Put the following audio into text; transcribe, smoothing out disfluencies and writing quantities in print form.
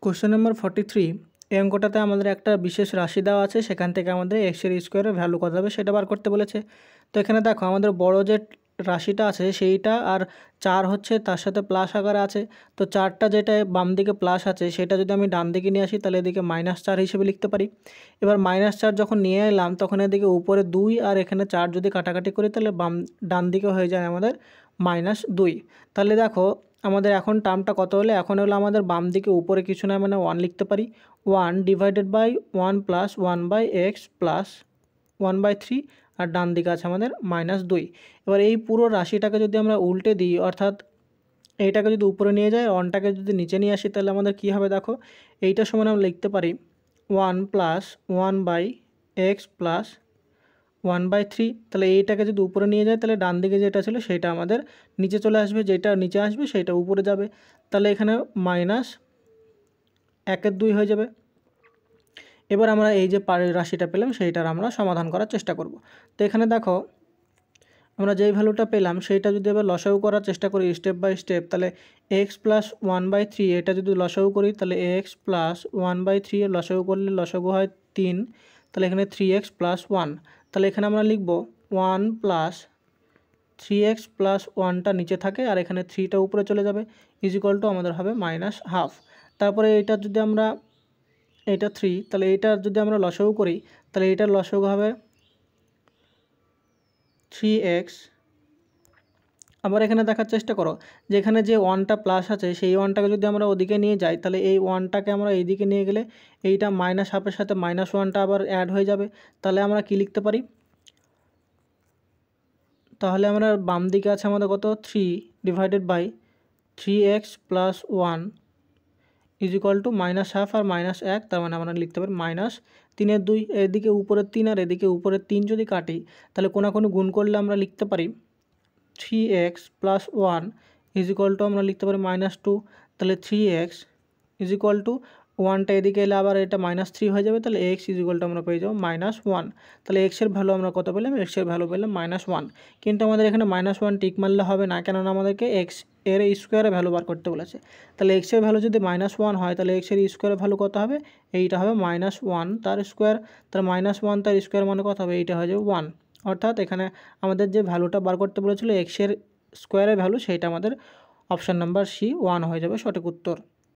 Question number 43 এই অঙ্কটাতে আমাদের একটা বিশেষ রাশি দেওয়া আছে, সেখান থেকে আমাদের এক্সের স্কোয়ারের ভ্যালু কত হবে সেটা বার করতে বলেছে। তো এখানে দেখো আমাদের বড় যে রাশিটা আছে সেইটা আর 4 হচ্ছে তার সাথে প্লাস আকারে আছে। তো 4টা যেটা বাম দিকে প্লাস আছে সেটা যদি আমি ডান দিকে নিয়ে আসি তাহলে এদিকে -4 হিসেবে লিখতে পারি। এবার -4 যখন নিয়ে এলাম তখন এদিকে উপরে 2 আর এখানে 4 যদি কাটাকাটি করি তাহলে ডান দিকে হয়ে যায় আমাদের -2। তাহলে দেখো আমাদের এখন টার্মটা কত হলে, এখন হলো আমাদের বাম দিকে উপরে কিছু না মানে 1 লিখতে পারি। 1 divided by 1 plus 1/x plus 1/3 আর ডান দিকে আছে আমাদের -2। এবার এই পুরো রাশিটাকে যদি আমরা উল্টে দিই, অর্থাৎ এইটাকে যদি উপরে নিয়ে যাই, 1টাকে যদি নিচে নিয়ে আসি তাহলে আমাদের কী হবে দেখো, এইটার সমান আমরা লিখতে পারি 1 প্লাস 1/x প্লাস 1/3। তাহলে এইটাকে যদি উপরে নিয়ে যায় তাহলে ডান দিকে যেটা ছিল সেটা আমাদের নিচে চলে আসবে, যেটা নিচে আসবে সেটা উপরে যাবে। তাহলে এখানে -1/2 হয়ে যাবে। এবার আমরা এই যে রাশিটা পেলাম সেইটার আমরা সমাধান করার চেষ্টা করব। তো এখানে দেখো আমরা যেই ভ্যালুটা পেলাম সেইটা যদি এবার লসাগু করার চেষ্টা করি স্টেপ বাই স্টেপ, তাহলে x প্লাস 1/3 এটা যদি লসাগু করি তাহলে x প্লাস 1/3 এর লসাগু করলে লসাগু হয় 3। তাহলে এখানে 3x প্লাস 1। তাহলে এখানে আমরা লিখব 1 প্লাস 3x প্লাস 1টা নিচে থাকে আর এখানে 3টা উপরে চলে যাবে, ইজিক্যাল টু আমাদের হবে -1/2। তারপরে এটা যদি আমরা এটা 3, তাহলে এইটার যদি আমরা লসাগু করি তাহলে এইটার লসাগু হবে 3x। আবার এখানে দেখার চেষ্টা করো যে এখানে যে 1টা প্লাস আছে সেই 1টাকে যদি আমরা ওদিকে নিয়ে যাই তাহলে এই 1টাকে আমরা এইদিকে নিয়ে গেলে এইটা -1/2-এর সাথে -1টা আবার অ্যাড হয়ে যাবে। তাহলে আমরা কি লিখতে পারি, তাহলে আমরা বাম দিকে আছে আমাদের কত 3 divided by 3x plus 1 equal to -1/2 আর -1, তার মানে আমরা লিখতে পারি -3/2। এদিকে উপরের 3 আর এদিকে উপরের 3 যদি কাটি তাহলে কোনাকুনি গুণ করলে আমরা লিখতে পারি 3x প্লাস 1 ইজিক্যাল টু আমরা লিখতে পারি -2। তাহলে 3x ইজিক্যাল টু 1টা এদিকে এলে আবার এটা -3 হয়ে যাবে, তাহলে x ইজিক্যাল টু আমরা পেয়ে যাবো -1। তাহলে x এর ভ্যালু আমরা কত পেলাম, x এর ভ্যালু পেলাম -1। কিন্তু আমাদের এখানে -1 টিক মারলে হবে না, কেননা আমাদেরকে x এর স্কোয়ারে ভ্যালু বার করতে বলেছে। তাহলে x এর ভ্যালু যদি -1 হয় তাহলে x এর স্কোয়ারের ভ্যালু কত হবে, এইটা হবে -1 তার স্কোয়ার। তার -1 তার স্কোয়ার মানে কত হবে, এইটা হয়ে যাবে 1। অর্থাৎ এখানে আমাদের যে ভ্যালুটা বার করতে বলেছিল x এর স্কোয়ারের ভ্যালু সেইটা আমাদের অপশান নাম্বার C 1 হয়ে যাবে সঠিক উত্তর।